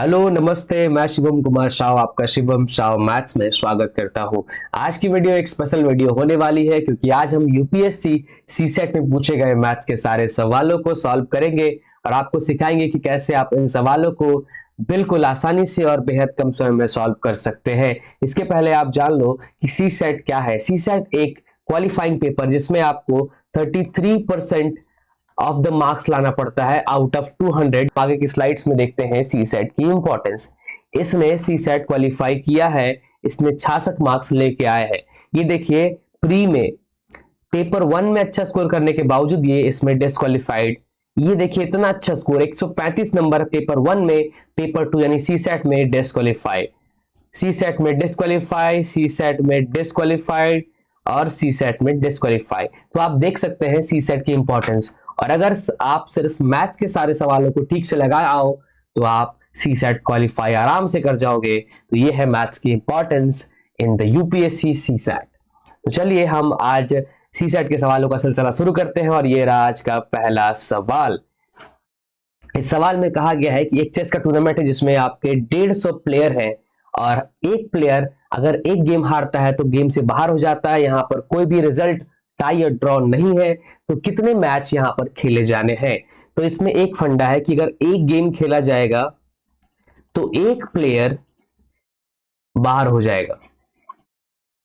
Hello नमस्ते, मैं शिवम कुमार शाह आपका शिवम शाह मैथ्स में स्वागत करता हूं। आज की वीडियो एक स्पेशल वीडियो होने वाली है क्योंकि आज हम यूपीएससी सीसेट में पूछे गए मैथ्स के सारे सवालों को सॉल्व करेंगे और आपको सिखाएंगे कि कैसे आप इन सवालों को बिल्कुल आसानी से और बेहद कम समय में सॉल्व कर सकते हैं। इसके पहले आप जान लो कि सीसेट क्या है। सीसेट एक क्वालिफाइंग पेपर जिसमें आपको 33% ऑफ द मार्क्स लाना पड़ता है आउट ऑफ 200। आगे की स्लाइड्स में देखते हैं सीसेट की इंपॉर्टेंस। इसने सीसेट क्वालिफाई किया है, इसने 66 मार्क्स लेके आए हैं। ये देखिए, प्री में पेपर 1 में अच्छा स्कोर करने के बावजूद ये इसमें डिस्क्वालिफाइड। ये देखिए इतना अच्छा स्कोर 135 नंबर पेपर 1 में, पेपर 2 यानी सीसेट में डिस्क्वालिफाई, सीसेट में डिस्क्वालिफाई, सीसेट में डिस्क्वालिफाइड और सीसेट में डिस्क्वालिफाई। तो आप देख सकते हैं सीसेट की इंपॉर्टेंस। और अगर आप सिर्फ मैथ के सारे सवालों को ठीक से लगा आओ तो आप सीसेट क्वालिफाई आराम से कर जाओगे। तो ये है मैथ्स की importance in the UPSC CSAT. तो चलिए हम आज सीसेट के सवालों का सिलसिला शुरू करते हैं और ये रहा आज का पहला सवाल। इस सवाल में कहा गया है कि एक चेस का टूर्नामेंट है जिसमें आपके 150 प्लेयर हैं और एक प्लेयर अगर एक गेम हारता है तो गेम से बाहर हो जाता है। यहाँ पर कोई भी रिजल्ट टाई या ड्रॉ नहीं है। तो कितने मैच यहाँ पर खेले जाने हैं? तो इसमें एक फंडा है कि अगर एक गेम खेला जाएगा तो एक प्लेयर बाहर हो जाएगा,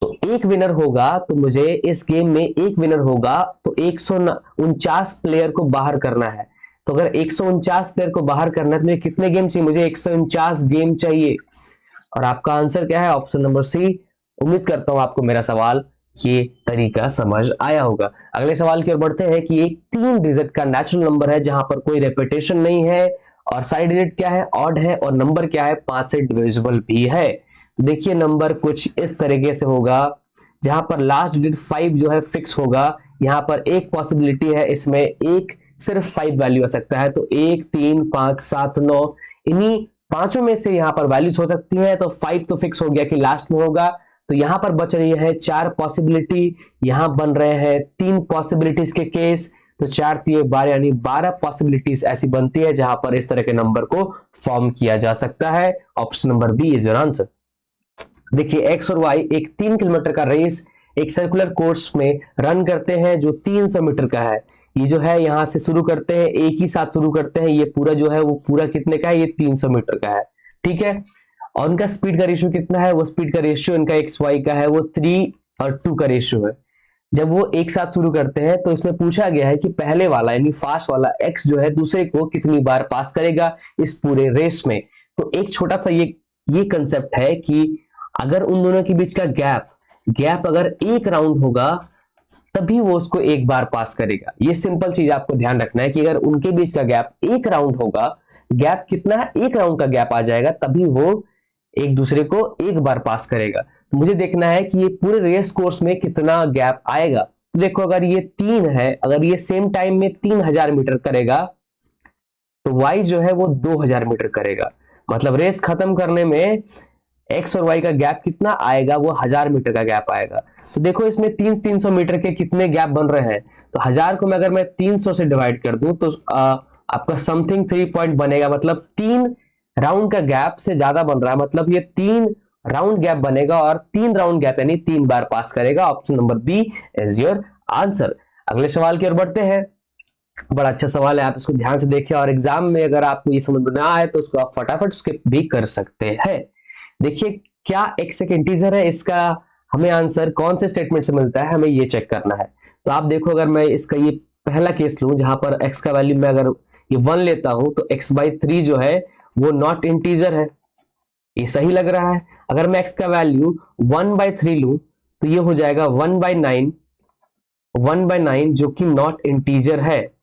तो एक विनर होगा। तो मुझे इस गेम में एक विनर होगा तो 149 प्लेयर को बाहर करना है। तो अगर 149 प्लेयर को बाहर करना है तो मुझे कितने गेम चाहिए? मुझे 149 गेम चाहिए। और आपका आंसर क्या है? Option number C. उम्मीद करता हूं आपको मेरा सवाल ये तरीका समझ आया होगा। अगले सवाल की ओर बढ़ते हैं कि एक 3 डिजिट का नेचुरल नंबर है जहां पर कोई रेपिटेशन नहीं है और साइड डिजिट क्या है? ऑड है और नंबर क्या है? 5 से डिविजिबल भी है। देखिए नंबर कुछ इस तरीके से होगा जहां पर लास्ट डिजिट 5 जो है फिक्स होगा। यहाँ पर एक पॉसिबिलिटी है, इसमें एक सिर्फ 5 वैल्यू आ सकता है। तो 1, 3, 5, 7, 9 इन्हीं पांचों में से यहाँ पर वैल्यूज हो सकती है। तो 5 तो फिक्स हो गया कि लास्ट में होगा। तो यहाँ पर बच रही है 4 पॉसिबिलिटी, यहाँ बन रहे हैं 3 पॉसिबिलिटीज के केस। तो 4 3 12 यानी 12 पॉसिबिलिटीज ऐसी बनती है जहां पर इस तरह के नंबर को फॉर्म किया जा सकता है। Option number B is your answer. देखिए एक्स और वाई एक 3 किलोमीटर का रेस एक सर्कुलर कोर्स में रन करते हैं जो 300 मीटर का है। ये जो है यहां से शुरू करते हैं, एक ही साथ शुरू करते हैं। ये पूरा जो है वो पूरा कितने का है? ये 300 मीटर का है, ठीक है। और उनका स्पीड का रेशियो कितना है? वो स्पीड का रेशियो इनका एक्स वाई का है वो 3 और 2 का रेशियो है। जब वो एक साथ शुरू करते हैं तो इसमें पूछा गया है कि पहले वाला यानी फास्ट वाला एक्स जो है दूसरे को कितनी बार पास करेगा इस पूरे रेस में। तो एक छोटा सा ये कंसेप्ट है कि अगर उन दोनों के बीच का गैप अगर एक राउंड होगा तभी वो उसको एक बार पास करेगा। ये सिंपल चीज आपको ध्यान रखना है कि अगर उनके बीच का गैप एक राउंड होगा, गैप कितना है? एक राउंड का गैप आ जाएगा, तभी वो एक दूसरे को एक बार पास करेगा। तो मुझे देखना है कि ये पूरे रेस कोर्स में कितना गैप आएगा। तो देखो अगर ये 3 है, अगर ये सेम टाइम में 3000 मीटर करेगा तो y जो है वो 2000 मीटर करेगा। मतलब रेस खत्म करने में एक्स और वाई का गैप कितना आएगा? वो 1000 मीटर का गैप आएगा। तो देखो इसमें 300 मीटर के कितने गैप बन रहे हैं? तो 1000 को मैं अगर मैं 300 से डिवाइड कर दूं तो आपका समथिंग 3 पॉइंट बनेगा। मतलब 3 राउंड का गैप से ज्यादा बन रहा है। मतलब ये 3 राउंड गैप बनेगा और 3 राउंड गैप यानी 3 बार पास करेगा। Option number B is your answer. अगले सवाल की ओर बढ़ते हैं। बड़ा अच्छा सवाल है, आप इसको ध्यान से देखिए और एग्जाम में अगर आपको ये समझ में ना आए तो उसको आप फटाफट स्किप भी कर सकते हैं। देखिए क्या एक्स एक इंटीजर है? इसका हमें आंसर कौन से स्टेटमेंट से मिलता है, हमें ये चेक करना है। तो आप देखो अगर मैं इसका ये पहला केस लूं जहां पर x का वैल्यू मैं अगर ये 1 लेता हूं तो x/3 जो है वो नॉट इंटीजर है। ये सही लग रहा है। अगर मैं x का वैल्यू 1/3 लूं तो ये हो जाएगा 1/9 जो कि नॉट इंटीजर है।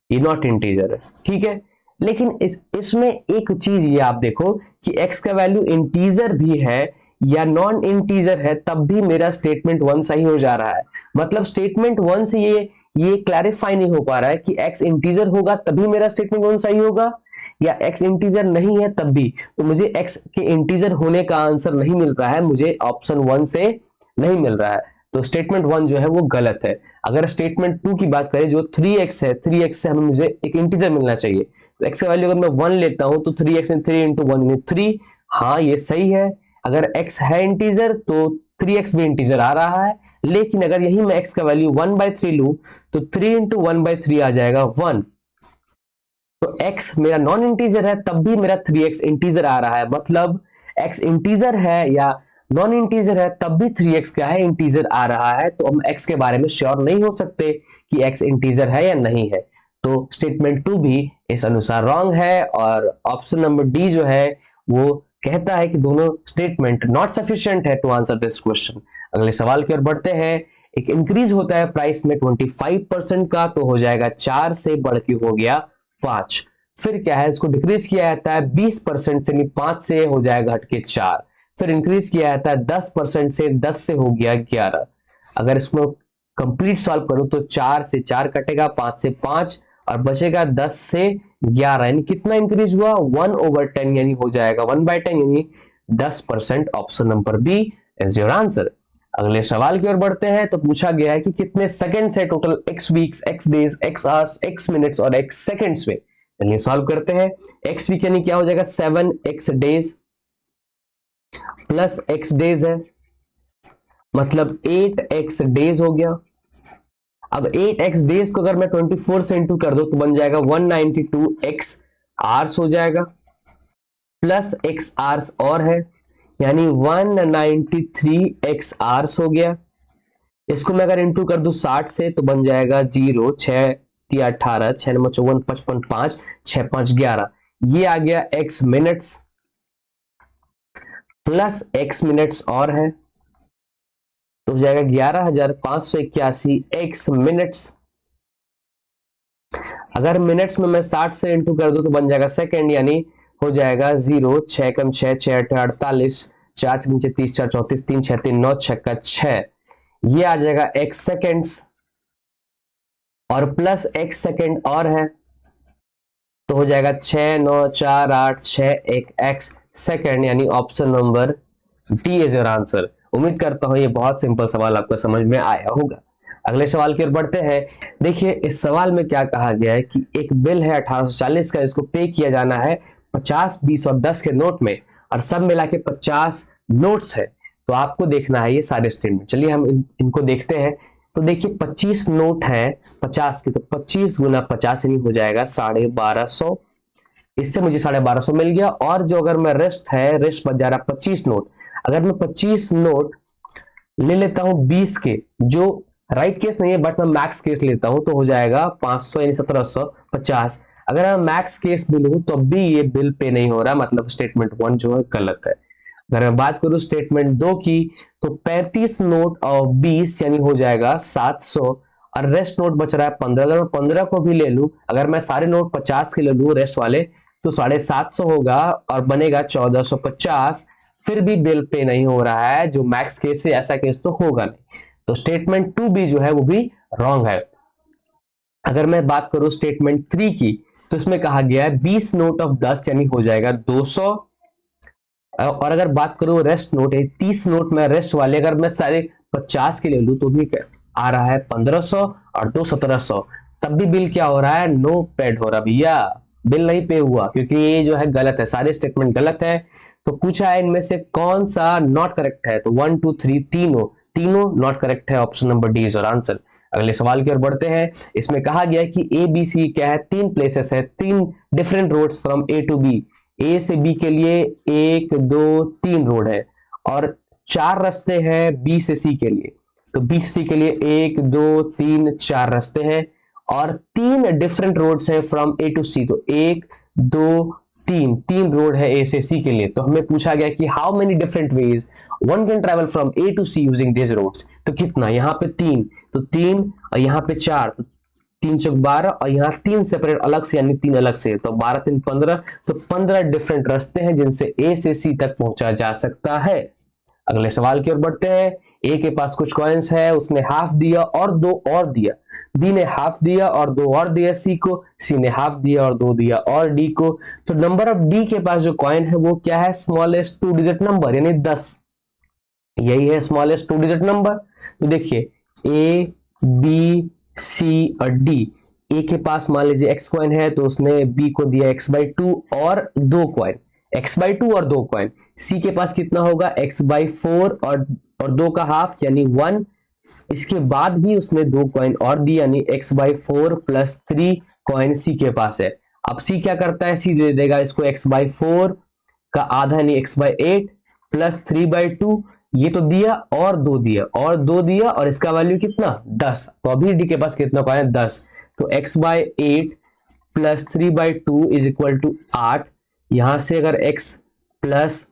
ये नॉट इंटीजर है, ठीक है। लेकिन इसमें एक चीज ये आप देखो कि x का वैल्यू इंटीजर भी है या नॉन इंटीजर है, तब भी मेरा स्टेटमेंट 1 सही हो जा रहा है। मतलब स्टेटमेंट 1 से ये क्लैरिफाई नहीं हो पा रहा है कि x इंटीजर होगा तभी मेरा स्टेटमेंट 1 सही होगा या x इंटीजर नहीं है तब भी। तो मुझे x के इंटीजर होने का आंसर नहीं मिल रहा है, मुझे ऑप्शन 1 से नहीं मिल रहा है। तो स्टेटमेंट 1 जो है वो गलत है। अगर स्टेटमेंट 2 की बात करें जो 3x है, 3x से हमें मुझे एक इंटीजर मिलना चाहिए, तो x का वैल्यू अगर मैं 1 लेता हूं तो 3x में 3 इंटू 1 में 3, हाँ ये सही है। अगर x है इंटीजर तो 3x भी इंटीजर आ रहा है, लेकिन अगर यही मैं x का वैल्यू 1/3 लूं तो 3 इंटू 1/3 आ जाएगा 1। तो x मेरा नॉन इंटीजर है तब भी मेरा 3x इंटीजर आ रहा है, मतलब x इंटीजर है या नॉन इंटीजर है तब भी 3x क्या है, इंटीजर आ रहा है। तो हम x के बारे में श्योर नहीं हो सकते कि x इंटीजर है या नहीं है। तो स्टेटमेंट 2 भी इस अनुसार रॉन्ग है, और ऑप्शन नंबर डी जो है वो कहता है कि दोनों स्टेटमेंट नॉट सफिशिएंट है टू आंसर दिस क्वेश्चन। अगले सवाल की ओर बढ़ते हैं। एक इंक्रीज होता है प्राइस में 25% का, तो हो जाएगा 4 से बढ़ के हो गया 5। फिर क्या है, इसको डिक्रीज किया जाता है 20% से, नहीं 5 से हो जाएगा घट के 4। फिर इंक्रीज किया जाता है 10% से, 10 से हो गया 11। अगर इसको कंप्लीट सॉल्व करो तो 4 से 4 कटेगा, 5 से 5 और बचेगा 10 से 11। यानी कितना इंक्रीज हुआ, 1/10, यानी हो जाएगा 1/10 यानी 10%। Option number B is your answer. अगले सवाल की ओर बढ़ते हैं। तो पूछा गया है कि कितने सेकंड्स है total, x weeks, x days, x hours, x minutes और x सेकंड्स में। चलिए सॉल्व करते हैं। x वीक यानी क्या हो जाएगा, 7x days plus x days है, मतलब 8x डेज हो गया। अब 8x डेज को अगर मैं 24 से इंटू कर दूं तो बन जाएगा 192x आवर्स हो जाएगा, प्लस x आवर्स और है यानी 193x आवर्स हो गया। इसको मैं अगर इंटू कर दूं 60 से तो बन जाएगा 0, 6 3 18, 6 9 54, 55 5, 6 5 11। ये आ गया x minutes, plus x minutes और है तो हो जाएगा 11,581 x मिनट्स। अगर मिनट्स में मैं 60 से इंटू कर दूं तो बन जाएगा सेकंड, यानी हो जाएगा 0, 6 कम 6, 6 8 48, 4 3 30, 4 34, 3 6 3 9, 6 का 6। ये आ जाएगा x सेकेंड्स और प्लस x सेकेंड और है तो हो जाएगा 6 9 4 8 6 1 x सेकेंड, यानी option number D is your answer. उम्मीद करता हूं ये बहुत सिंपल सवाल आपको समझ में आया होगा। अगले सवाल की ओर बढ़ते हैं। देखिए इस सवाल में क्या कहा गया है कि एक बिल है 1840 का, इसको पे किया जाना है 50, 20 और 10 के नोट में, और सब मिला के 50 नोट्स है। तो आपको देखना है ये सारे स्टेटमेंट। चलिए हम इनको देखते हैं। तो देखिए 25 नोट है 50 के, तो 25 गुना 50 यानी हो जाएगा 1250। इससे मुझे 1250 मिल गया। और जो अगर मैं रेस्ट है, रेस्ट बच जा रहा 25 नोट, अगर मैं 25 नोट ले लेता हूं 20 के, जो राइट केस नहीं है बट मैं मैक्स केस लेता हूं, तो हो जाएगा 500 यानी 1750। अगर मैं मैक्स केस बिल हूं तो भी ये बिल पे नहीं हो रहा, मतलब स्टेटमेंट 1 जो है गलत है। अगर मैं बात करूं स्टेटमेंट 2 की, तो 35 नोट और 20 यानी हो जाएगा 700, और रेस्ट नोट बच रहा है 15। अगर मैं 15 को भी ले लूं, अगर मैं सारे नोट 50 के ले लूं रेस्ट वाले, तो 750 होगा और बनेगा 1450। फिर भी बिल पे नहीं हो रहा है, जो मैक्स केस है, ऐसा केस तो होगा नहीं। तो स्टेटमेंट 2 भी जो है वो भी रॉन्ग है। अगर मैं बात करूं स्टेटमेंट 3 की, तो इसमें कहा गया है 20 नोट ऑफ 10 यानी हो जाएगा 200। और अगर बात करूं रेस्ट नोट है 30 नोट में रेस्ट वाले, अगर मैं सारे 50 के ले लूं तो भी आ रहा है 1500 और 2 1700। तब भी बिल क्या हो रहा है, नो पेड हो रहा भैया, बिल नहीं पे हुआ, क्योंकि ये जो है गलत है, सारे स्टेटमेंट गलत है। तो पूछा है इनमें से कौन सा नॉट करेक्ट है, तो 1 2 3 तीनों नॉट करेक्ट है। Option number D is your answer. अगले सवाल की ओर बढ़ते हैं। इसमें कहा गया है कि ए बी सी क्या है, 3 प्लेसेस है, 3 different roads from A to B. A से बी के लिए 1 2 3 रोड है, और 4 रास्ते हैं बी से सी के लिए। तो बी से सी के लिए 1 2 3 4 रास्ते हैं, और 3 डिफरेंट रोड्स हैं फ्रॉम ए टू सी। तो 1 2 3 रोड है ए से सी के लिए। तो हमें पूछा गया कि how many different ways one can travel from A to C using this roads. तो कितना, यहाँ पे 3, तो 3 और यहाँ पे 4, तो 3 चौक 12, और यहाँ 3 सेपरेट अलग से यानी 3 अलग से, तो 12 3 15। तो 15 डिफरेंट रास्ते हैं जिनसे ए से सी तक पहुंचा जा सकता है। अगले सवाल की ओर बढ़ते हैं। ए के पास कुछ कॉइन्स है, उसने हाफ दिया और 2 और दिया। बी ने हाफ दिया और 2 और दिया सी को। सी ने हाफ दिया और 2 दिया और डी को। तो नंबर ऑफ डी के पास जो कॉइन है वो क्या है, स्मॉलेस्ट 2 डिजिट नंबर यानी 10। यही है स्मॉलेस्ट 2 डिजिट नंबर। तो देखिए ए, बी, सी और डी। ए के पास मान लीजिए x कॉइन है तो उसने बी को दिया x/2 और 2 कॉइन, x/2 और 2 कॉइन। सी के पास कितना होगा x/4 और 2 का हाफ यानी 1। इसके बाद भी उसने 2 कॉइन और दी यानी x/4 प्लस 3 कॉइन सी के पास है। अब सी क्या करता है, सी दे देगा इसको x/4 का आधा यानी x/8 प्लस 3/2। ये तो दिया और 2 दिया और 2 दिया और इसका वैल्यू कितना 10। तो अभी डी के पास कितना कॉइन है 10। तो x/8 plus 3/2 is equal to 8। यहां से अगर x प्लस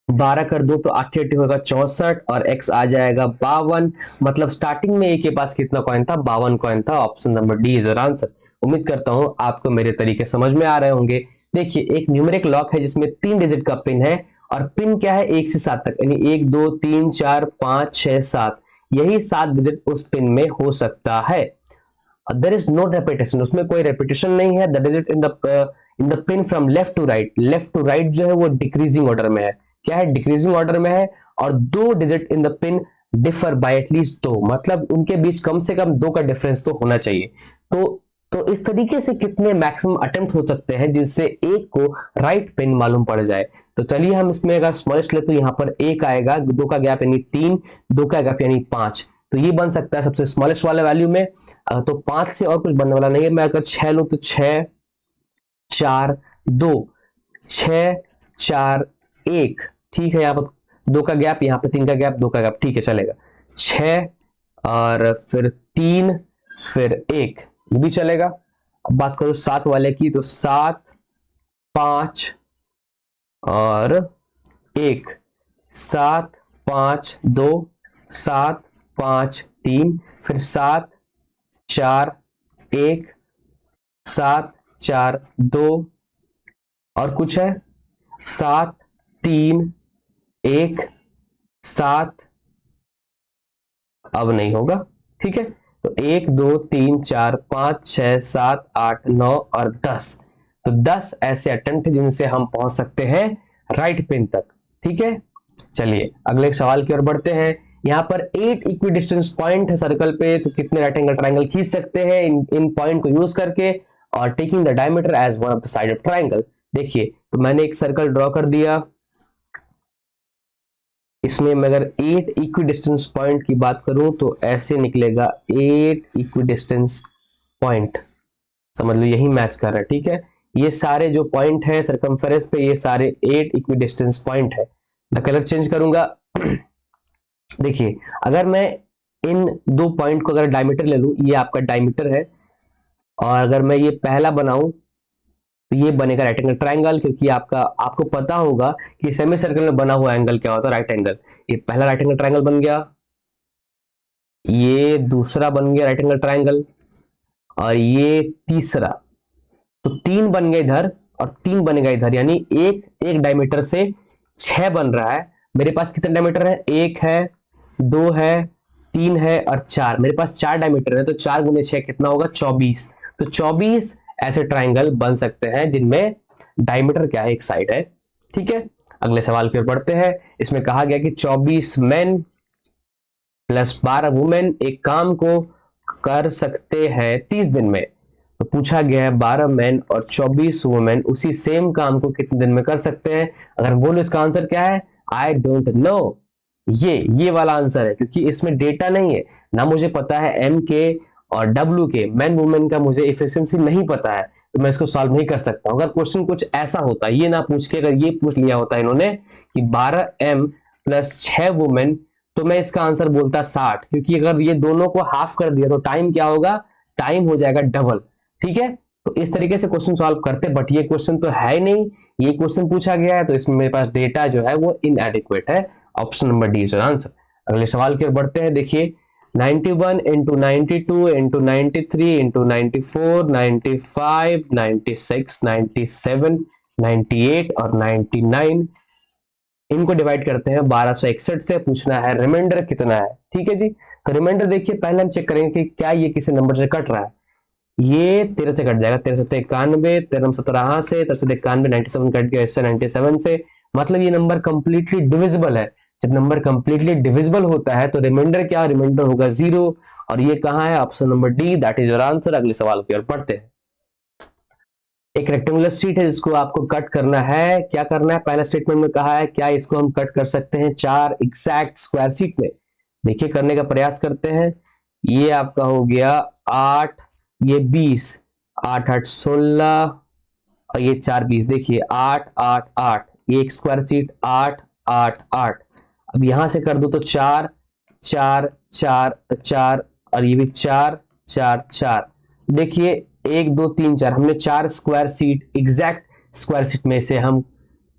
12 कर दो तो 8 होगा 64 और x आ जाएगा 52। मतलब स्टार्टिंग में ए के पास कितना कॉइन था 52 कॉइन था। Option number D is answer. उम्मीद करता हूं आपको मेरे तरीके समझ में आ रहे होंगे। देखिए एक न्यूमेरिक लॉक है जिसमें 3 डिजिट का पिन है और पिन क्या है 1 से 7 तक यानी 1 2 3 4 5 6 7। यही 7 डिजिट उस पिन में हो सकता है। देयर इज नो रेपिटेशन, उसमें कोई रेपिटेशन नहीं है। The digit in the pin from left to right जो है वो डिक्रीजिंग ऑर्डर में है। क्या है डिक्रीजिंग ऑर्डर में है। और 2 digit in the pin differ by at least 2, मतलब उनके बीच कम से कम 2 का डिफरेंस तो होना चाहिए। तो इस तरीके से कितने मैक्सिमम अटेम्प्ट हो सकते हैं जिससे एक को राइट पिन मालूम पड़ जाए। तो चलिए हम इसमें अगर स्मॉलेस्ट ले तो यहाँ पर 1 आएगा, 2 का गैप यानी 3, 2 का गैप यानी 5। तो ये बन सकता है सबसे स्मॉलेस्ट वाले वैल्यू में। तो 5 से और कुछ बनने वाला नहीं है। मैं अगर 6 लूं तो 6 4 2 6 4 1, ठीक है। यहाँ पर 2 का गैप, यहाँ पे 3 का गैप, 2 का गैप, ठीक है चलेगा। 6 और फिर 3 फिर 1 ये भी चलेगा। अब बात करूं 7 वाले की तो 7 5 और 1, 7 5 2 7 5 3 फिर 7 4 1 7 4 2 और कुछ है 7 3 1 7। अब नहीं होगा, ठीक है। तो 1 2 3 4 5 6 7 8 9 और 10। तो 10 ऐसे अटेम्प्ट जिनसे हम पहुंच सकते हैं राइट पिन तक, ठीक है। चलिए अगले सवाल की ओर बढ़ते हैं। यहाँ पर 8 इक्विडिस्टेंस पॉइंट है सर्कल पे, तो कितने राइट एंगल ट्राइंगल खींच सकते हैं इन पॉइंट को यूज करके और taking the diameter as one of the side of triangle. देखिए तो मैंने एक सर्कल ड्रॉ कर दिया। इसमें मैं अगर 8 इक्विडिस्टेंस पॉइंट की बात करूं तो ऐसे निकलेगा 8 इक्विडिस्टेंस पॉइंट। समझ लो यही मैच कर रहा है, ठीक है। ये सारे जो पॉइंट है सर्कमफेरेंस पे ये सारे 8 इक्विडिस्टेंस पॉइंट है। मैं कलर चेंज करूंगा। देखिए अगर मैं इन 2 पॉइंट को अगर डायमीटर ले लूं, ये आपका डायमीटर है और अगर मैं ये पहला बनाऊं तो ये बनेगा राइट एंगल ट्राइंगल, क्योंकि आपको पता होगा कि सेमी सर्कल में बना हुआ एंगल क्या होता है राइट एंगल। ये पहला राइट एंगल ट्राइंगल बन गया, ये दूसरा बन गया राइट एंगल ट्राइंगल और ये तीसरा। तो 3 बन गए इधर और 3 बनेगा इधर, यानी एक डायमीटर से 6 बन रहा है। मेरे पास कितने डायमीटर है 1 है 2 है 3 है और 4। मेरे पास 4 डायमीटर है तो 4 गुने 6 कितना होगा 24। तो 24 ऐसे ट्राइंगल बन सकते हैं जिनमें डायमीटर क्या है एक साइड है, ठीक है। अगले सवाल की ओर बढ़ते हैं। इसमें कहा गया कि 24 मेन प्लस 12 वुमेन एक काम को कर सकते हैं 30 दिन में। तो पूछा गया है 12 मैन और 24 वुमेन उसी सेम काम को कितने दिन में कर सकते हैं। अगर बोलो इसका आंसर क्या है आई डोंट नो। ये वाला आंसर है, क्योंकि इसमें डेटा नहीं है ना, मुझे पता है एम के और डब्ल्यू के मैन वुमेन का मुझे एफिशिएंसी नहीं पता है, तो मैं इसको सॉल्व नहीं कर सकता। अगर क्वेश्चन कुछ ऐसा होता, ये ना पूछ के अगर ये पूछ लिया होता इन्होंने कि 12 एम प्लस 6 वुमेन, तो मैं इसका आंसर बोलता 60, क्योंकि अगर ये दोनों को हाफ कर दिया तो टाइम क्या होगा, टाइम हो जाएगा डबल, ठीक है। तो इस तरीके से क्वेश्चन सॉल्व करते, बट ये क्वेश्चन तो है नहीं, ये क्वेश्चन पूछा गया है तो इसमें मेरे पास डेटा जो है वो इनएडिक्वेट है। Option number D is answer. अगले सवाल की ओर बढ़ते हैं। देखिए 91 इंटू 92 इंटू 93 इंटू 94 95 96 97 98 और 99 इनको डिवाइड करते हैं 1261 से। पूछना है रिमाइंडर कितना है, ठीक है जी। तो रिमाइंडर देखिए पहले हम चेक करेंगे कि क्या ये किसी नंबर से कट रहा है। ये 13 से कट जाएगा, 13 से 91, 13 17 से 13 से 91, 97 कट गया इससे 97 से, मतलब ये नंबर कंप्लीटली डिविजिबल है। जब नंबर कंप्लीटली डिविजिबल होता है तो रिमाइंडर क्या, रिमाइंडर होगा 0, और ये कहाँ है, option number D, that is your answer. अगले सवाल की ओर पढ़ते हैं। एक रेक्टेंगुलर शीट है जिसको आपको कट करना है। क्या करना है, पहला स्टेटमेंट में कहा है क्या इसको हम कट कर सकते हैं 4 एग्जैक्ट स्क्वायर शीट में। देखिए करने का प्रयास करते हैं। ये आपका हो गया 8, ये 20, 8 8 16 और ये 4 20। देखिए 8 8 8, एक स्क्वायर शीट 8 8 8। अब यहां से कर दो तो 4 4 4 4 और ये भी 4 4 4। देखिए 1 2 3 4, हमने 4 square seat exact square seat में से हम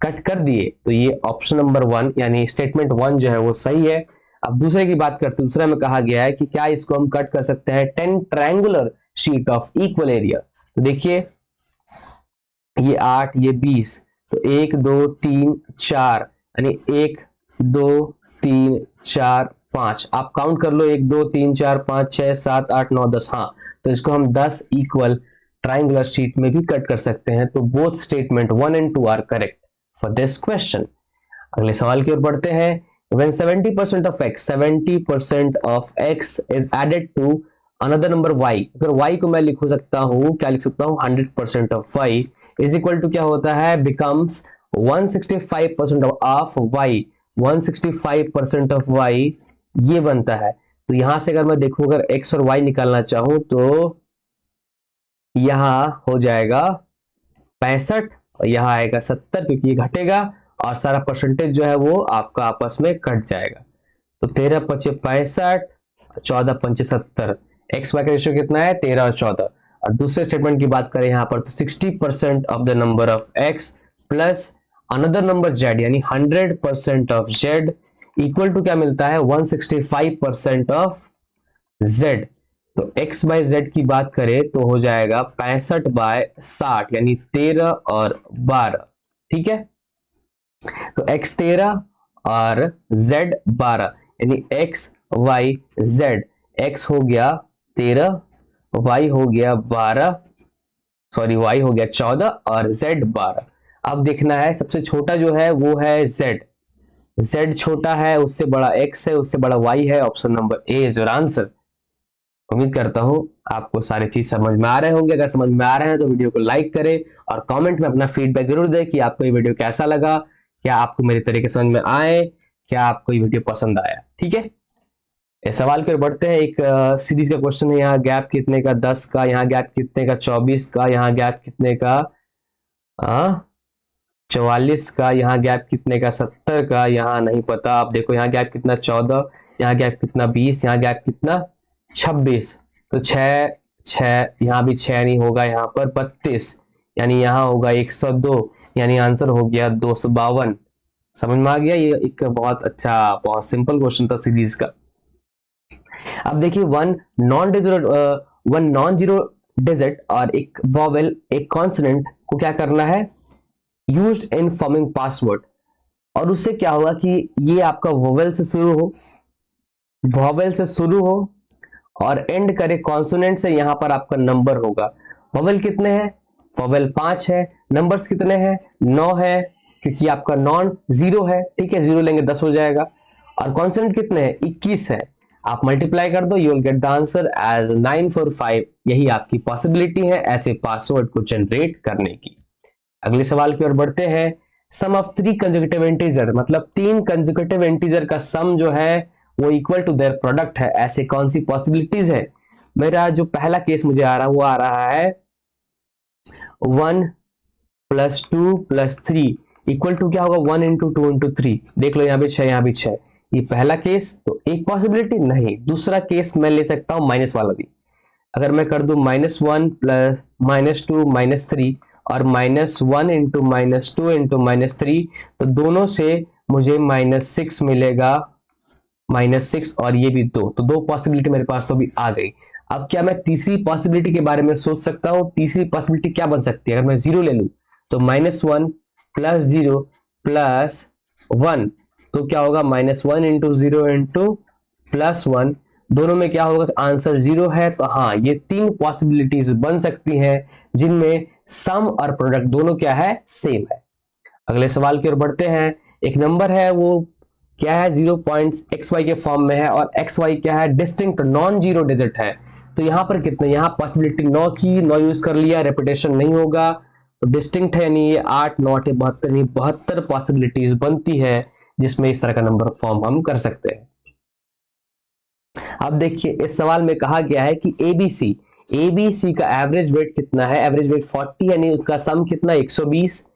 कट कर दिए, तो ये ऑप्शन नंबर 1 यानी स्टेटमेंट 1 जो है वो सही है। अब दूसरे की बात करते हैं। दूसरा में कहा गया है कि क्या इसको हम कट कर सकते हैं 10 triangular sheet of equal area. तो देखिए ये 8, ये 20, तो 1 2 3 4 यानी 1 2 3 4 5, आप काउंट कर लो 1 2 3 4 5 6 7 8 9 10। हाँ, तो इसको हम 10 इक्वल ट्रायंगुलर शीट में भी कट कर सकते हैं। तो both statement 1 and 2 are correct for this question. अगले सवाल की ओर बढ़ते हैं। When 70% of x, 70% of x is added to another number y, अगर y को मैं लिख सकता हूँ, क्या लिख सकता हूँ, 100% of y is equal to क्या होता है, becomes 165% of y, 165% of y ये बनता है। तो यहां से अगर मैं देखूं, अगर x और y निकालना चाहूं तो यहां हो जाएगा 65 और यहां आएगा 70, क्योंकि ये घटेगा और सारा परसेंटेज जो है वो आपका आपस में कट जाएगा। तो 13 5 65, 14 5 70, एक्स वाई का रेशियो कितना है, 13 और 14। और दूसरे स्टेटमेंट की बात करें यहाँ पर तो 60% of the number of x plus another number Z, यानी 100% ऑफ जेड इक्वल टू क्या मिलता है, 165% ऑफ जेड। तो x बाय जेड की बात करें तो हो जाएगा 65 बाय 60, यानी 13 और 12। ठीक है, तो x 13 और z 12, यानी x y z, x हो गया 13, y हो गया 12, सॉरी y हो गया 14 और z 12। अब देखना है सबसे छोटा जो है वो है z, z छोटा है, उससे बड़ा x है, उससे बड़ा y है। Option number A is your answer. उम्मीद करता हूं आपको सारी चीज समझ में आ रहे होंगे। अगर समझ में आ रहे हैं तो वीडियो को लाइक करें और कमेंट में अपना फीडबैक जरूर दें कि आपको ये वीडियो कैसा लगा, क्या आपको मेरे तरीके समझ में आए, क्या आपको ये वीडियो पसंद आया। ठीक है, इस सवाल की ओर बढ़ते हैं। एक सीरीज का क्वेश्चन है, यहाँ गैप कितने का, 10 का, यहाँ गैप कितने का, 24 का, यहाँ गैप कितने का, 44 का, यहाँ गैप कितने का, 70 का, यहाँ नहीं पता। आप देखो यहाँ गैप कितना 14, यहाँ गैप कितना 20, यहाँ गैप कितना 26, तो 6 6, यहाँ भी 6 नहीं होगा, यहाँ पर 32, यानी यहाँ होगा 102, यानी आंसर हो गया 252। समझ में आ गया, ये एक बहुत अच्छा, बहुत सिंपल क्वेश्चन था सीरीज का। अब देखिए वन नॉन जीरो डिजिट और एक वॉवेल, एक कॉन्सोनेंट को क्या करना है, यूज्ड इन फॉर्मिंग पासवर्ड। और उससे क्या होगा कि ये आपका वॉवेल से शुरू हो और एंड करे कॉन्सोनेंट से, यहां पर आपका नंबर होगा। वॉवेल कितने हैं, वॉवेल 5 है, नंबर्स कितने हैं, 9 है, क्योंकि आपका नॉन जीरो है। ठीक है, जीरो लेंगे 10 हो जाएगा। और कॉन्सोनेंट कितने हैं, 21 है। आप मल्टीप्लाई कर दो, you will get the answer as 945। यही आपकी पॉसिबिलिटी है ऐसे पासवर्ड को जनरेट करने की। अगले सवाल की ओर बढ़ते हैं। सम ऑफ 3 कंसेक्यूटिव इंटीजर, मतलब 3 कंसेक्यूटिव इंटीजर का सम जो है वो इक्वल टू देयर प्रोडक्ट है। ऐसे कौन सी पॉसिबिलिटीज है। मेरा जो पहला केस मुझे आ रहा है वो आ रहा है 1 + 2 + 3 इक्वल टू क्या होगा, 1 × 2 × 3। देख लो यहाँ भी 6, यहाँ भी 6। ये पहला केस, तो एक पॉसिबिलिटी नहीं। दूसरा केस मैं ले सकता हूं माइनस वाला भी। अगर मैं कर दूं -1 + -2 - 3 और -1 × -2 × -3, तो दोनों से मुझे -6 मिलेगा, -6 और ये भी 2, तो 2 पॉसिबिलिटी मेरे पास तो भी आ गई। अब क्या मैं तीसरी पॉसिबिलिटी के बारे में सोच सकता हूं। तीसरी पॉसिबिलिटी क्या बन सकती है, अगर मैं 0 ले लूं तो -1 + 0 + 1, तो क्या होगा, -1 × 0 + +1, दोनों में क्या होगा, आंसर 0 है। तो हाँ, ये 3 पॉसिबिलिटीज बन सकती हैं जिनमें सम और प्रोडक्ट दोनों क्या है, सेम है। अगले सवाल की ओर बढ़ते हैं। एक नंबर है वो क्या है 0.xy के फॉर्म में है और xy क्या है डिस्टिंक्ट नॉन जीरो डिजिट है। तो यहाँ पर कितने, यहाँ पॉसिबिलिटी 9 की, 9 यूज कर लिया, रेपिटेशन नहीं होगा, तो डिस्टिंक्ट है यानी ये 8 9 72 नहीं 72 पॉसिबिलिटीज बनती है जिसमें इस तरह का नंबर फॉर्म हम कर सकते हैं। अब देखिए इस सवाल में कहा गया है कि एबीसी का एवरेज वेट कितना है, एवरेज वेट 40 यानी उसका सम कितना 120,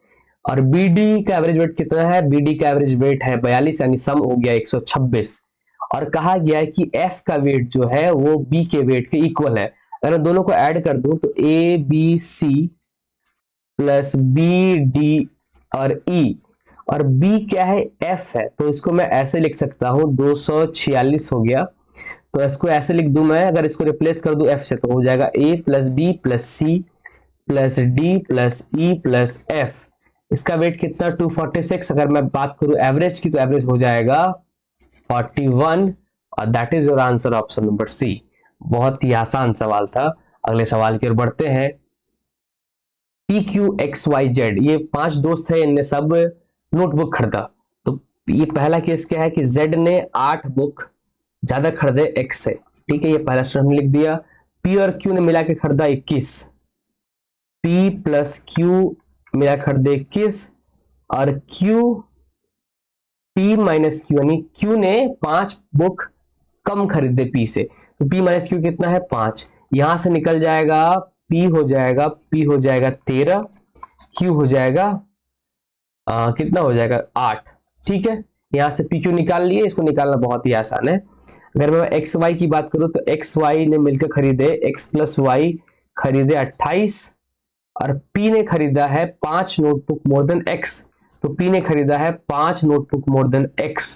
और बीडी का एवरेज वेट कितना है, बीडी का एवरेज वेट है 42 यानी सम हो गया 126, और कहा गया है कि एफ का वेट जो है वो बी के वेट के इक्वल है। अगर मैं दोनों को ऐड कर दूं तो A B C plus B D और ई, और बी क्या है एफ है, तो इसको मैं ऐसे लिख सकता हूं 246 हो गया। तो इसको ऐसे लिख दूं मैं, अगर इसको रिप्लेस कर दूं एफ से तो हो जाएगा A plus B plus C plus D plus E plus F. इसका वेट कितना 246, अगर मैं बात करूं एवरेज की तो एवरेज हो जाएगा 41, और that is your answer option number C. बहुत ही आसान सवाल था। अगले सवाल की ओर बढ़ते हैं। P Q X Y Z, ये 5 दोस्त है, इनने सब नोटबुक खरीदा। तो ये पहला केस क्या है कि जेड ने 8 बुक ज्यादा खरीदे एक्स से, ठीक है, ये पहला स्टेप हमने लिख दिया। पी और क्यू ने मिला के खरीदा 21, पी प्लस क्यू मिला खरीदे 21, और क्यू पी माइनस क्यू यानी क्यू ने 5 बुक कम खरीदे पी से, तो पी माइनस क्यू कितना है 5, यहां से निकल जाएगा पी हो जाएगा 13, क्यू हो जाएगा कितना हो जाएगा 8, ठीक है। यहां से पी क्यू निकाल लिए, इसको निकालना बहुत ही आसान है। अगर मैं एक्स वाई की बात करूं तो एक्स वाई ने मिलकर खरीदे, एक्स प्लस वाई खरीदे 28, और पी ने खरीदा है 5 नोटबुक मोर देन एक्स, तो पी ने खरीदा है 5 notebook more than x,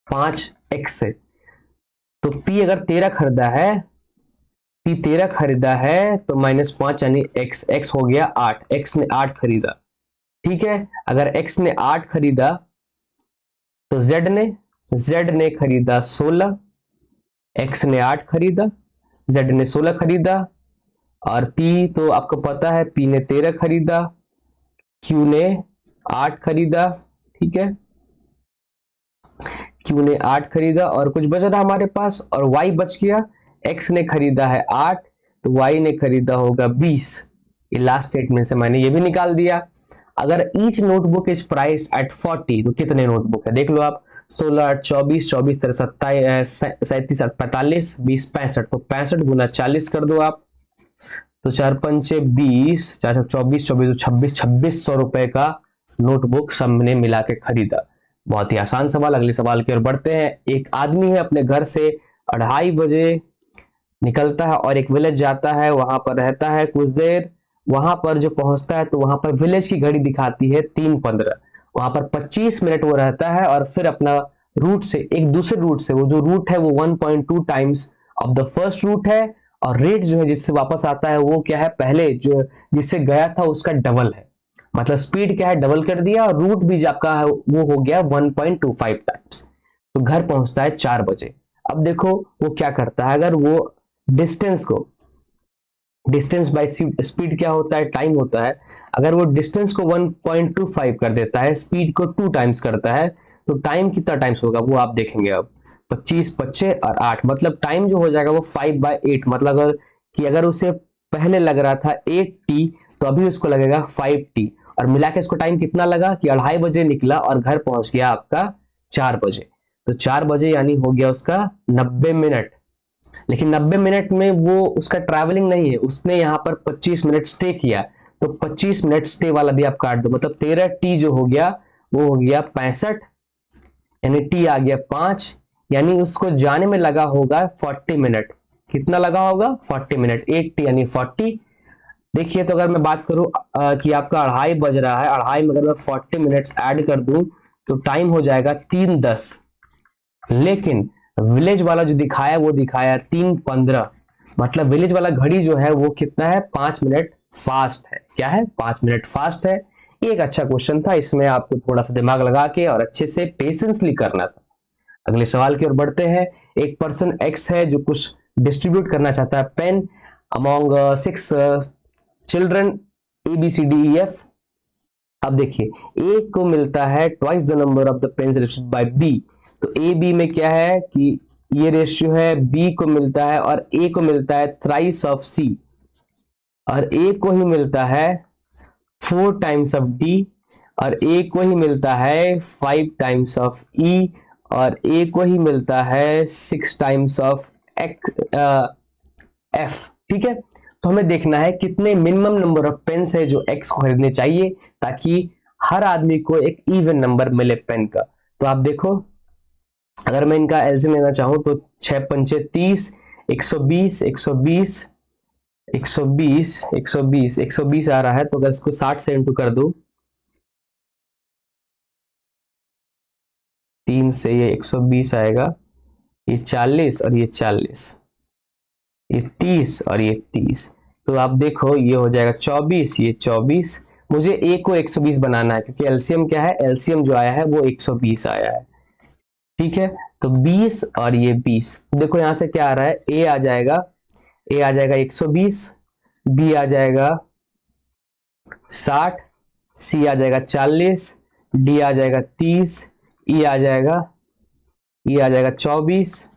5 x से। तो पी अगर 13 खरीदा है, पी 13 खरीदा है तो -5 यानी एक्स, एक्स हो गया 8, एक्स ने 8 खरीदा, ठीक है। अगर एक्स ने 8 खरीदा तो जेड ने खरीदा 16, एक्स ने 8 खरीदा, जेड ने 16 खरीदा, और पी तो आपको पता है पी ने 13 खरीदा, क्यू ने 8 खरीदा, ठीक है, क्यू ने 8 खरीदा, और कुछ बच रहा हमारे पास, और वाई बच गया, एक्स ने खरीदा है 8 तो वाई ने खरीदा होगा 20। ये लास्ट स्टेटमेंट से मैंने ये भी निकाल दिया। अगर each notebook is priced eight 40 तो कितने नोटबुक है, देख लो आप, 16 8 24, 24 13 27, 37 8 45, 20 65, तो 65 गुना 40 कर दो आप, तो 4 पंचे 20, 4 24, 24 26, 2600 रुपए का नोटबुक सबने मिला के खरीदा। बहुत ही आसान सवाल। अगले सवाल की ओर बढ़ते हैं। एक आदमी है अपने घर से 2:30 बजे निकलता है और एक विलेज जाता है, वहां पर रहता है कुछ देर, वहां पर जो पहुंचता है तो वहां पर विलेज की घड़ी दिखाती है 3:15, वहां पर 25 मिनट वो रहता है, और फिर अपना रूट से एक दूसरे रूट से, वो जो रूट है वो 1.2 times of the first root है, और रेट जो है जिससे वापस आता है वो क्या है, पहले जो जिससे गया था उसका डबल है, मतलब स्पीड क्या है डबल कर दिया, और रूट भी आपका है वो हो गया 1.25 टाइम्स। तो घर पहुंचता है 4 बजे। अब देखो वो क्या करता है, अगर वो डिस्टेंस को, डिस्टेंस बाय स्पीड क्या होता है, टाइम होता है, अगर वो डिस्टेंस को 1.25 कर देता है, स्पीड को 2 टाइम्स करता है, तो टाइम कितना टाइम्स होगा वो आप देखेंगे। अब 25 25 और 8, मतलब टाइम जो हो जाएगा वो 5/8, मतलब अगर कि अगर उसे पहले लग रहा था 8t तो अभी उसको लगेगा 5t, और मिला के इसको टाइम कितना लगा कि 2:30 बजे निकला और घर पहुंच गया आपका 4 बजे, तो 4 बजे यानी हो गया उसका 90 मिनट। लेकिन 90 मिनट में वो उसका ट्रैवलिंग नहीं है, उसने यहाँ पर 25 मिनट स्टे किया, तो 25 मिनट स्टे वाला भी आप काट दो, मतलब 13t जो हो गया वो हो गया 65, यानी t आ गया 5, यानी उसको जाने में लगा होगा 40 मिनट। कितना लगा होगा 40 मिनट, 8t यानी 40। देखिए तो अगर मैं बात करूं कि आपका 2:30 बज रहा है, 2:30 में अगर मैं 40 मिनट्स ऐड कर दूं तो टाइम हो जाएगा 3:10, लेकिन विलेज वाला जो दिखाया वो दिखाया 3:15, मतलब विलेज वाला घड़ी जो है वो कितना है 5 मिनट फास्ट है। क्या है 5 मिनट फास्ट है। ये एक अच्छा क्वेश्चन था, इसमें आपको थोड़ा सा दिमाग लगा के और अच्छे से पेशेंसली करना था। अगले सवाल की ओर बढ़ते हैं। एक पर्सन एक्स है जो कुछ डिस्ट्रीब्यूट करना चाहता है पेन अमॉन्ग 6 चिल्ड्रन ABCDEF, अब देखिए ए को मिलता है twice the number of the pens received by B. तो ए बी में क्या है कि ये रेशियो है, बी को मिलता है और ए को मिलता है थ्राइस ऑफ सी, और ए को ही मिलता है 4 टाइम्स ऑफ डी, और ए को ही मिलता है 5 टाइम्स ऑफ ई, और ए को ही मिलता है 6 टाइम्स ऑफ एफ। ठीक है, तो हमें देखना है कितने मिनिमम नंबर ऑफ पेन्स है जो एक्स को खरीदने चाहिए ताकि हर आदमी को एक इवन नंबर मिले पेन का। तो आप देखो, अगर मैं इनका एलसीएम लेना चाहूं तो 6 पंचे 30, 120, 120, 120, 120, 120 आ रहा है। तो अगर इसको 60 से इंटू कर दूं, 3 से ये 120 आएगा, ये 40 और ये 40, ये 30 और ये 30। तो आप देखो ये हो जाएगा 24, ये 24। मुझे ए को 120 बनाना है क्योंकि एलसीएम क्या है, एलसीएम जो आया है वो 120 आया है। ठीक है, तो 20 और ये 20। देखो यहां से क्या आ रहा है, ए आ जाएगा 120, बी आ जाएगा 60, सी आ जाएगा 40, डी आ जाएगा 30, ई आ जाएगा 24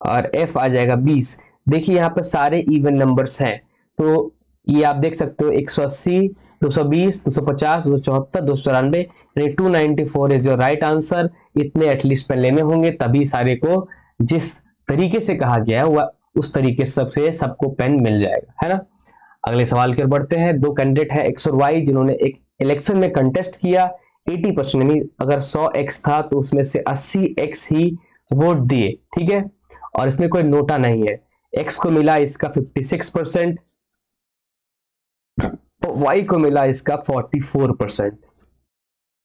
और एफ आ जाएगा 20। देखिए यहाँ पर सारे इवन नंबर्स हैं, तो ये आप देख सकते हो 180, 220, 250, 274, 294, यानी 294 इज योर राइट आंसर। इतने एटलीस्ट पेन लेने होंगे तभी सारे को जिस तरीके से कहा गया है वह उस तरीके से सबको पेन मिल जाएगा, है ना। अगले सवाल की ओर बढ़ते हैं। दो कैंडिडेट है एक्स और वाई जिन्होंने एक इलेक्शन में कंटेस्ट किया। 80% यानी अगर 100 एक्स था तो उसमें से 80 एक्स ही वोट दिए। ठीक है, और इसमें कोई नोटा नहीं है। एक्स को मिला इसका 56%, तो वाई को मिला इसका 44%।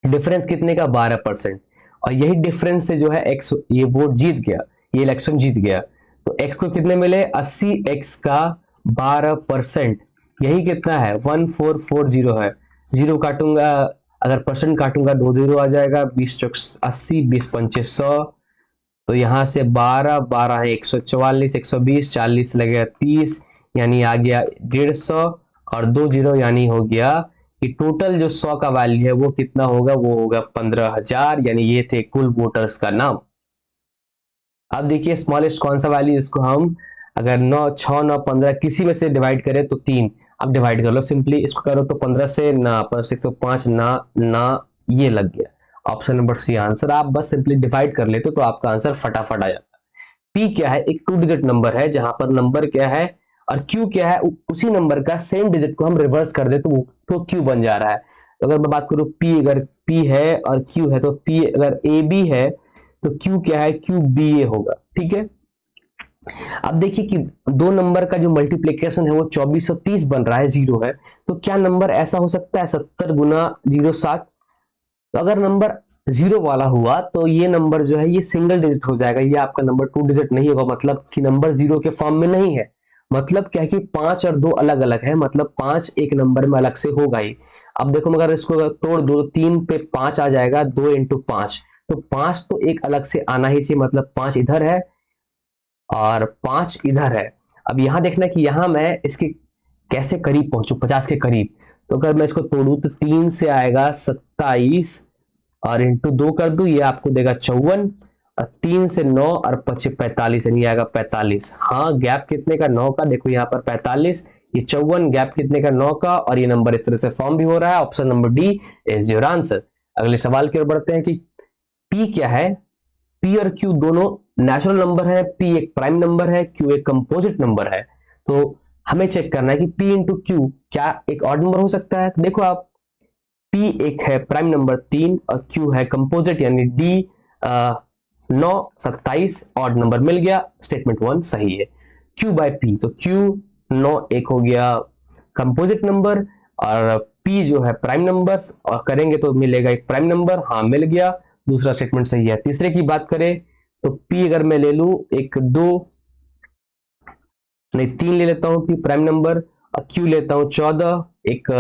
डिफरेंस कितने का, 12%। और यही डिफरेंस से जो है एक्स ये वोट जीत गया, ये इलेक्शन जीत गया। तो एक्स को कितने मिले, 80 एक्स का 12%, यही कितना है 1440 है। जीरो काटूंगा, अगर परसेंट काटूंगा 2 जीरो आ जाएगा, 20 चौक 80, 20 पंचे 100। तो यहां से 12 12 है 144, 120, 40 लगेगा 30, यानी आ गया 150, और 2 जीरो यानी हो गया कि टोटल जो 100 का वैल्यू है वो कितना होगा, वो होगा 15,000। यानी ये थे कुल वोटर्स का नाम। अब देखिए स्मॉलेस्ट कौन सा वैल्यू, इसको हम अगर 9, 6, 9, 15 किसी में से डिवाइड करें तो 3। अब डिवाइड कर लो सिंपली, इसको करो तो 15 से ना 105 ना ना, ये लग गया ऑप्शन नंबर सी आंसर। आप बस सिंपली डिवाइड कर लेते तो आपका आंसर फटाफट आ जाता। पी क्या है, एक 2 डिजिट नंबर है जहां पर नंबर क्या है और क्यू क्या है, उसी नंबर का सेम डिजिट को हम रिवर्स कर दे तो क्यू बन जा रहा है। तो अगर मैं बात करूं पी, अगर पी है और क्यू है, तो पी अगर ए बी है तो क्यू क्या है, क्यू बी ए होगा। ठीक है, अब देखिए कि दो नंबर का जो मल्टीप्लीकेशन है वो 2430 बन रहा है, जीरो है। तो क्या नंबर ऐसा हो सकता है 70 गुना 0 60? तो अगर नंबर जीरो वाला हुआ तो ये नंबर जो है ये सिंगल डिजिट हो जाएगा, ये आपका नंबर 2 डिजिट नहीं होगा, मतलब कि नंबर जीरो के फॉर्म में नहीं है। मतलब क्या है कि 5 और 2 अलग अलग है, मतलब 5 एक नंबर में अलग से होगा ही। अब देखो अगर इसको अगर तोड़ दो, 3 पे 5 आ जाएगा, 2 इंटू 5, तो 5 तो एक अलग से आना ही चाहिए, मतलब 5 इधर है और 5 इधर है। अब यहां देखना कि यहां मैं इसके कैसे करीब पहुंचू, 50 के करीब। तो अगर मैं इसको तोड़ू तो 3 से आएगा 27 और इंटू 2 कर दूं, ये आपको देगा 54, और 3 से 9 और 25 45, यानी आएगा 45। हाँ, गैप कितने का, 9 का। देखो यहाँ पर 45, ये 54, गैप कितने का, 9 का, और ये नंबर इस तरह से फॉर्म भी हो रहा है। Option number D is your answer. अगले सवाल की ओर बढ़ते हैं कि पी क्या है। पी और क्यू दोनों नेचुरल नंबर है, पी एक प्राइम नंबर है, क्यू एक कंपोजिट नंबर है। तो हमें चेक करना है कि पी इंटू क्यू क्या एक ऑड नंबर हो सकता है। देखो आप, पी एक है प्राइम नंबर 3 और क्यू है कंपोजिट, यानी डी 9 27 ऑड नंबर मिल गया। स्टेटमेंट 1 सही है। क्यू बाय पी, तो क्यू 9 एक हो गया कंपोजिट नंबर, और पी जो है प्राइम नंबर्स, और करेंगे तो मिलेगा एक प्राइम नंबर। हाँ, मिल गया, दूसरा स्टेटमेंट सही है। तीसरे की बात करें तो पी अगर मैं ले लू, एक 2 नहीं 3 ले लेता हूं, पी प्राइम नंबर, और क्यू लेता हूं 14, एक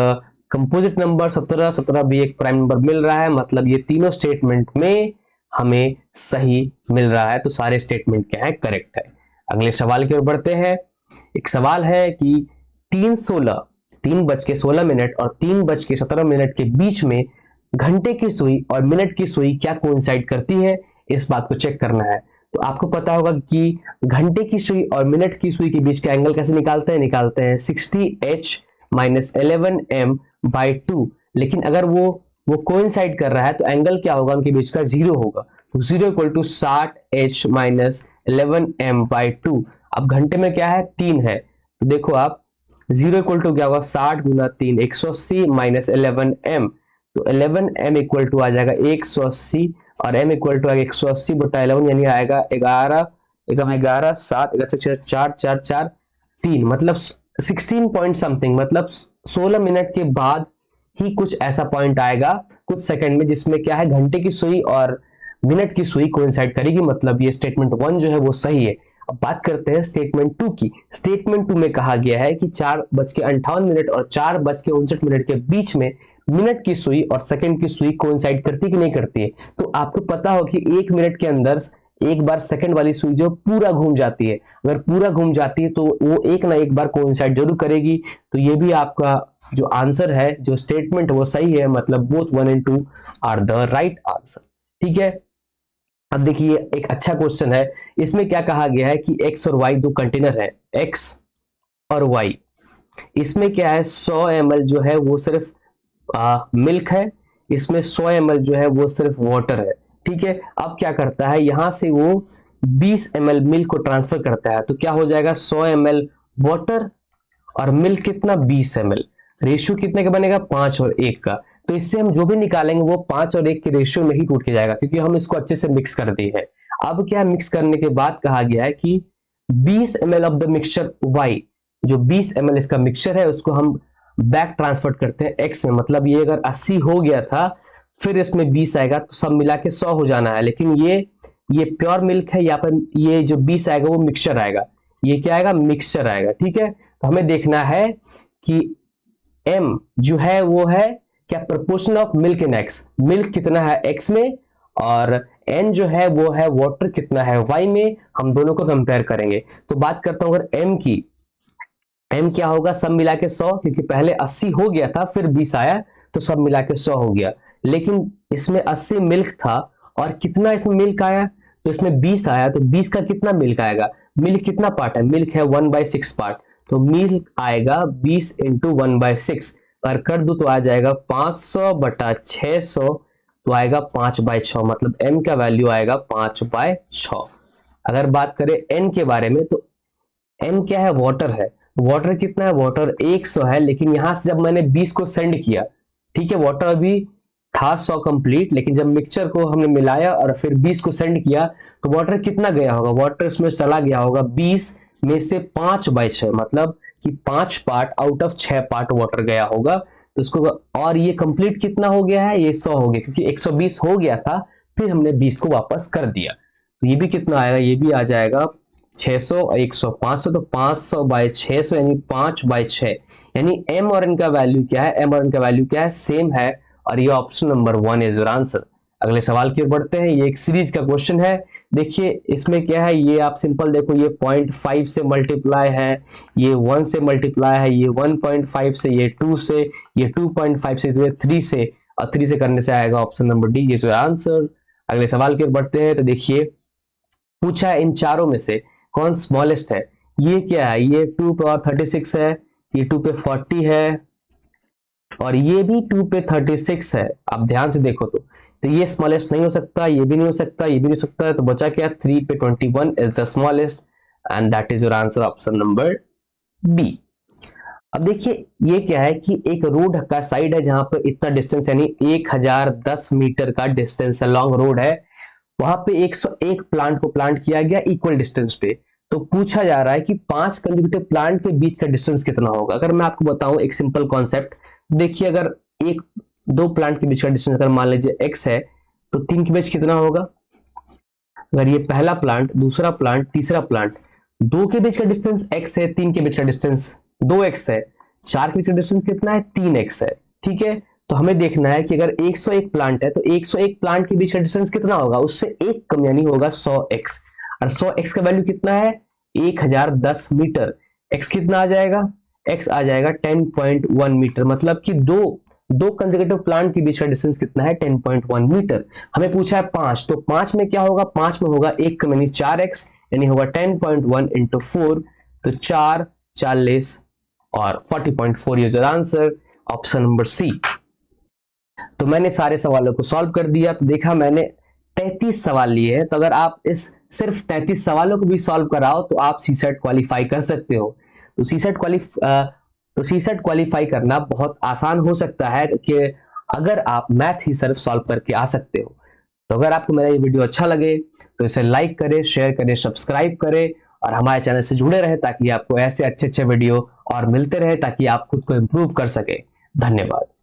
कंपोजिट नंबर 17 17 भी एक प्राइम नंबर मिल रहा है। मतलब ये तीनों स्टेटमेंट में हमें सही मिल रहा है, तो सारे स्टेटमेंट क्या है, करेक्ट है। अगले सवाल की ओर बढ़ते हैं। एक सवाल है कि 3 16 3:16 और 3:17 के बीच में घंटे की सुई और मिनट की सुई क्या कोइंसाइड करती है, इस बात को चेक करना है। तो आपको पता होगा कि घंटे की सुई और मिनट की सुई के बीच का एंगल कैसे निकालते हैं 60h - 11m/2। लेकिन अगर वो कोइंसाइड कर रहा है तो एंगल क्या होगा, उनके बीच का 0 होगा। तो 0 = 60h - 11m/2। अब घंटे में क्या है, 3 है, तो देखो आप 0 = क्या होगा, 60 × 3 180 - 11m। तो 11m = आ जाएगा 180 और m = 180/11 यानी आएगा 11 11 7 4 4 4 3 मतलब 16 पॉइंट समथिंग, मतलब 16 मिनट के बाद ही कुछ ऐसा पॉइंट आएगा कुछ सेकंड में जिसमें क्या है, घंटे की सुई और मिनट की सुई कोइंसाइड करेगी। मतलब ये स्टेटमेंट 1 जो है वो सही है। अब बात करते हैं स्टेटमेंट 2 की। स्टेटमेंट 2 में कहा गया है कि 4:58 और 4:59 के बीच में मिनट की सुई और सेकंड की सुई कोइंसाइड करती कि नहीं करती है। तो आपको पता हो कि 1 मिनट के अंदर एक बार सेकंड वाली सुई जो पूरा घूम जाती है, अगर पूरा घूम जाती है तो वो एक ना एक बार कोइंसाइड जरूर करेगी। तो ये भी आपका जो आंसर है, जो स्टेटमेंट वो सही है, मतलब बोथ 1 और 2 आर द राइट आंसर। ठीक है, अब देखिए एक अच्छा क्वेश्चन है। इसमें क्या कहा गया है कि x और y दो कंटेनर है, x और y। इसमें क्या है, 100 ml जो है वो सिर्फ मिल्क है, इसमें 100 ml जो है वो सिर्फ वाटर है। ठीक है, अब क्या करता है, यहां से वो 20 ml मिल्क को ट्रांसफर करता है। तो क्या हो जाएगा, 100 ml वाटर और मिल्क कितना, 20 ml। रेशियो कितने का बनेगा, 5 और 1 का। तो इससे हम जो भी निकालेंगे वो 5 और 1 के रेशियो में ही टूट के जाएगा, क्योंकि हम इसको अच्छे से मिक्स कर दिए हैं। अब क्या मिक्स करने के बाद कहा गया है कि 20 ml of the mixture y, जो 20 ml इसका मिक्सचर है उसको हम बैक ट्रांसफर करते हैं x में। मतलब ये अगर 80 हो गया था, फिर इसमें 20 आएगा तो सब मिला के 100 हो जाना है। लेकिन ये प्योर मिल्क है, यहाँ पर ये जो 20 आएगा वो मिक्सचर आएगा, ये क्या आएगा, मिक्सचर आएगा। ठीक है, तो हमें देखना है कि m जो है वो है क्या, proportion of milk in x, milk कितना है x में, और n जो है वो है वाटर कितना है y में। हम दोनों को कंपेयर करेंगे। तो बात करता हूं अगर m की, m क्या होगा, सब मिला के 100, क्योंकि पहले 80 हो गया था फिर 20 आया तो सब मिला के 100 हो गया। लेकिन इसमें 80 मिल्क था और कितना इसमें मिल्क आया, तो इसमें 20 आया, तो 20 का कितना मिल्क आएगा, मिल्क कितना पार्ट है, मिल्क है 1/6 पार्ट, तो मिल्क आएगा 20 × 1/6। अगर कर दो तो आ जाएगा 500/600, तो आएगा 5/6, मतलब m का वैल्यू आएगा 5/6। अगर बात करें n के बारे में, तो n क्या है, वाटर है। वाटर कितना है, वाटर 100 है, लेकिन यहां से जब मैंने 20 को सेंड किया, ठीक है, वाटर अभी था 100 कंप्लीट, लेकिन जब मिक्सचर को हमने मिलाया और फिर 20 को सेंड किया तो वाटर कितना गया होगा, वाटर इसमें चला गया होगा 20 में से 5/6, मतलब कि 5 part out of 6 part water गया होगा। तो इसको, और ये कंप्लीट कितना हो गया है, ये 100 हो गया, क्योंकि 120 हो गया था फिर हमने 20 को वापस कर दिया। तो ये भी कितना आएगा, ये भी आ जाएगा 600 और 100 500, तो 500/600 यानी 5/6, यानी m और n का वैल्यू क्या है, m और n का वैल्यू क्या है, सेम है। और ये option number 1 is your answer. अगले सवाल की ओर बढ़ते हैं। ये एक सीरीज का क्वेश्चन है। देखिए इसमें क्या है, ये आप सिंपल देखो, ये 0.5 से मल्टीप्लाई है, ये 1 से मल्टीप्लाई है, ये 1.5 से, ये 2 से, ये 2.5 से, ये 3 से, और 3 से करने से आएगा ऑप्शन नंबर डी, ये आंसर। अगले सवाल की ओर बढ़ते हैं। तो देखिए पूछा है इन चारों में से कौन स्मॉलेस्ट है। ये क्या है, ये 2 × 36 है, ये 2 × 40 है, और ये भी 2 × 36 है। आप ध्यान से देखो तो ये स्मॉलेस्ट नहीं हो सकता, ये भी नहीं हो सकता, ये भी नहीं हो सकता, तो बचा क्या, 3 × 21 is the smallest, and that is your answer, option number B. अब देखिए ये क्या है कि एक रोड का साइड है जहां पर इतना डिस्टेंस यानी 1010 मीटर का डिस्टेंस लॉन्ग रोड है, वहां पे 101 प्लांट को प्लांट किया गया इक्वल डिस्टेंस पे। तो पूछा जा रहा है कि 5 कंसेक्यूटिव प्लांट के बीच का डिस्टेंस कितना होगा। अगर मैं आपको बताऊं एक सिंपल कॉन्सेप्ट, देखिए अगर दो प्लांट के बीच का डिस्टेंस अगर मान लीजिए x है, तो 3 के बीच कितना होगा, अगर ये पहला प्लांट, दूसरा प्लांट, तीसरा प्लांट, 2 के बीच का डिस्टेंस x है, 3 के बीच का डिस्टेंस 2x है, 4 के बीच का डिस्टेंस कितना है, 3x है। ठीक है, तो हमें देखना है कि अगर 101 प्लांट है तो 101 प्लांट के बीच का डिस्टेंस कितना होगा, उससे एक कम यानी होगा 100x, और 100x का वैल्यू कितना है, 1010 मीटर। x कितना आ जाएगा, x आ जाएगा 10.1 मीटर, मतलब कि दो कंसेक्यूटिव प्लांट के बीच का डिस्टेंस कितना है 10.1 मीटर। हमें पूछा है 5, तो 5 में क्या होगा, 5 में होगा 1 यानी 4x, यानी होगा 10.1 इंटू 4, तो 4 40 और 40.4 use answer, option number C. तो मैंने सारे सवालों को सॉल्व कर दिया। तो देखा मैंने 33 सवाल लिए हैं, तो अगर आप इस सिर्फ 33 सवालों को भी सॉल्व कराओ तो आप सीसेट क्वालिफाई कर सकते हो। तो सीसेट क्वालिफाई करना बहुत आसान हो सकता है कि अगर आप मैथ ही सिर्फ सॉल्व करके आ सकते हो। तो अगर आपको मेरा ये वीडियो अच्छा लगे तो इसे लाइक करें, शेयर करें, सब्सक्राइब करें और हमारे चैनल से जुड़े रहे ताकि आपको ऐसे अच्छे अच्छे वीडियो और मिलते रहे ताकि आप खुद को इम्प्रूव कर सके। धन्यवाद।